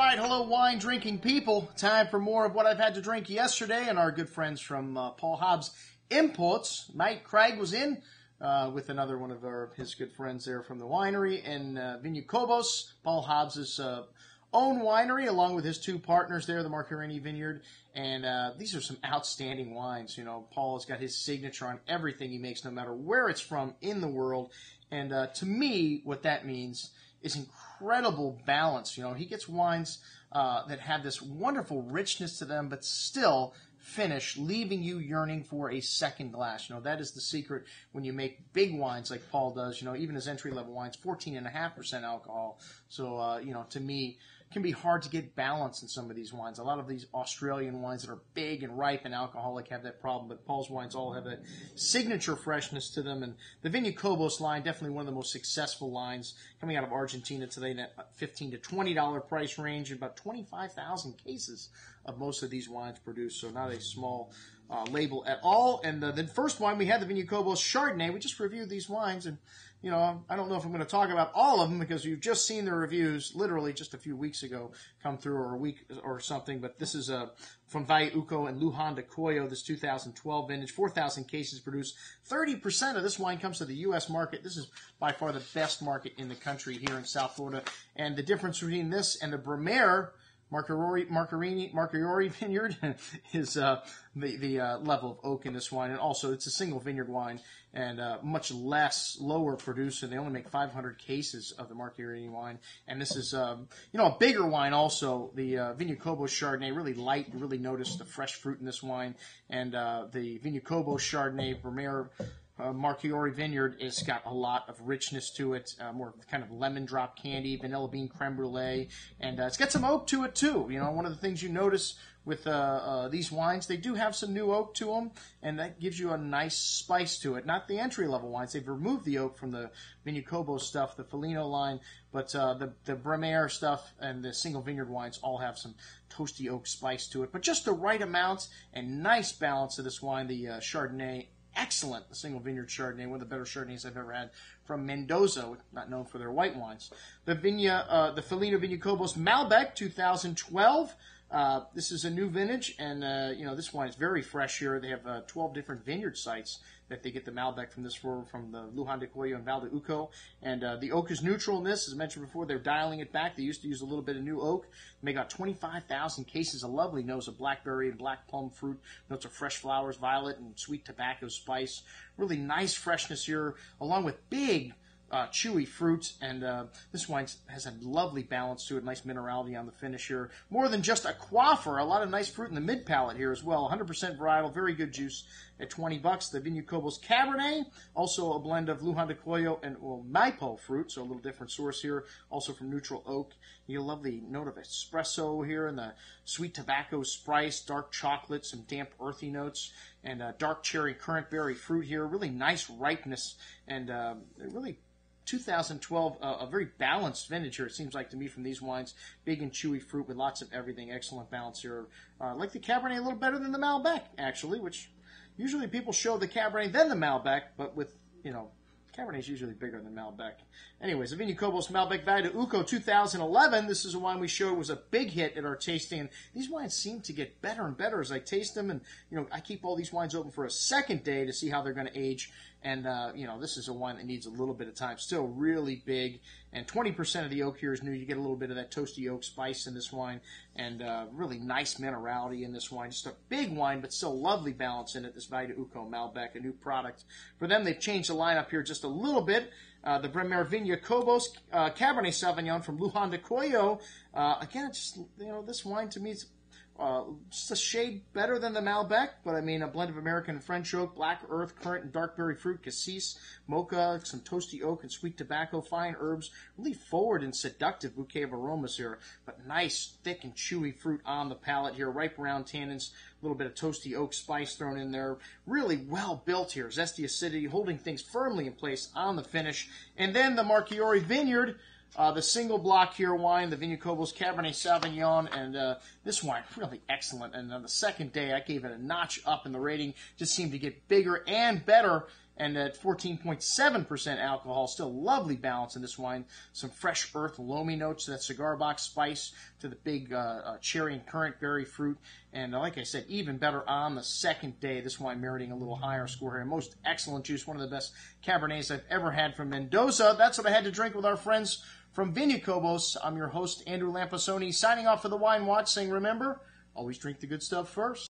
right, hello wine drinking people. Time for more of what I've had to drink yesterday, and our good friends from Paul Hobbs Imports. Mike Craig was in with another one of his good friends there from the winery in Vineyard Kobos, Paul Hobbs' own winery, along with his two partners there, the Marcarini Vineyard. And these are some outstanding wines. You know, Paul has got his signature on everything he makes, no matter where it's from in the world. And to me, what that means is incredible balance. You know, he gets wines that have this wonderful richness to them, but still finish, leaving you yearning for a second glass. You know, that is the secret when you make big wines like Paul does. You know, even his entry-level wines, 14.5% alcohol. So, you know, to me, it can be hard to get balance in some of these wines. A lot of these Australian wines that are big and ripe and alcoholic have that problem, but Paul's wines all have that signature freshness to them. And the Vineyard Kobos line, definitely one of the most successful lines coming out of Argentina today, in that $15 to $20 price range, and about 25,000 cases of most of these wines produced, so not a small label at all. And the first wine we had, the Vineyard Kobos Chardonnay. We just reviewed these wines, and you know, I don't know if I'm going to talk about all of them because you've just seen the reviews literally just a few weeks ago come through, or a week or something. But this is from Valle Uco and Luján de Cuyo, this 2012 vintage, 4,000 cases produced. 30% of this wine comes to the U.S. market. This is by far the best market in the country here in South Florida. And the difference between this and the Bremer Marcarini Vineyard is the level of oak in this wine, and also it's a single vineyard wine and much lower producer. They only make 500 cases of the Marcarini wine, and this is you know, a bigger wine also. The Vineyard Kobos Chardonnay, really light. You really notice the fresh fruit in this wine, and the Vineyard Kobos Chardonnay Bremer Marchiori Vineyard has got a lot of richness to it, more kind of lemon drop candy, vanilla bean creme brulee, and it's got some oak to it too. You know, one of the things you notice with these wines, they do have some new oak to them, and that gives you a nice spice to it. Not the entry-level wines. They've removed the oak from the Vineyard Kobos stuff, the Felino line, but the Bremer stuff and the single vineyard wines all have some toasty oak spice to it, but just the right amount and nice balance of this wine, the Chardonnay. Excellent, the single vineyard Chardonnay, one of the better Chardonnays I've ever had from Mendoza, not known for their white wines. The Felino Vineyard Kobos Malbec 2012. This is a new vintage, and you know, this wine is very fresh here. They have 12 different vineyard sites that they get the Malbec from from the Luján de Cuyo and Valle Uco. And the oak is neutral in this. As mentioned before, they're dialing it back. They used to use a little bit of new oak. They got 25,000 cases, a lovely nose of blackberry and black plum fruit, notes of fresh flowers, violet, and sweet tobacco spice. Really nice freshness here, along with big chewy fruits, and this wine has a lovely balance to it, nice minerality on the finish here. More than just a quaffer, a lot of nice fruit in the mid-palate here as well. 100% varietal, very good juice at $20. The Vineyard Kobos Cabernet, also a blend of Luján de Cuyo and Maipo fruit, so a little different source here, also from neutral oak. You get a lovely note of espresso here, and the sweet tobacco spice, dark chocolate, some damp earthy notes, and dark cherry currant berry fruit here. Really nice ripeness, and really 2012, a very balanced vintage here, it seems like to me, from these wines. Big and chewy fruit with lots of everything. Excellent balance here. I like the Cabernet a little better than the Malbec, actually, which usually people show the Cabernet then the Malbec, but with, you know, Cabernet is usually bigger than Malbec. Anyways, the Vineyard Kobos Malbec Valle Uco 2011. This is a wine we showed was a big hit at our tasting. And these wines seem to get better and better as I taste them. And, you know, I keep all these wines open for a second day to see how they're going to age. And, you know, this is a wine that needs a little bit of time. Still really big. And 20% of the oak here is new. You get a little bit of that toasty oak spice in this wine. And really nice minerality in this wine. Just a big wine, but still lovely balance in it. This Valle Uco Malbec, a new product. For them, they've changed the lineup here just a little bit. The Bremer Vineyard Kobos Cabernet Sauvignon from Luján de Cuyo. Again, it's just, you know, this wine to me is just a shade better than the Malbec, but I mean, a blend of American and French oak, black earth, currant, and dark berry fruit, cassis, mocha, some toasty oak and sweet tobacco, fine herbs, really forward and seductive bouquet of aromas here, but nice, thick and chewy fruit on the palate here, ripe round tannins, a little bit of toasty oak spice thrown in there, really well built here, zesty acidity, holding things firmly in place on the finish. And then the Marchiori Vineyard, the single block here wine, the Vineyard Kobos Cabernet Sauvignon, and this wine really excellent. And on the second day, I gave it a notch up in the rating. Just seemed to get bigger and better And at 14.7% alcohol, still lovely balance in this wine. Some fresh earth loamy notes to that cigar box spice, to the big cherry and currant berry fruit. And like I said, even better on the second day, this wine meriting a little higher score here. Most excellent juice, one of the best Cabernets I've ever had from Mendoza. That's what I had to drink with our friends from Viña Cobos. I'm your host, Andrew Lampasoni, signing off for the Wine Watch, saying remember, always drink the good stuff first.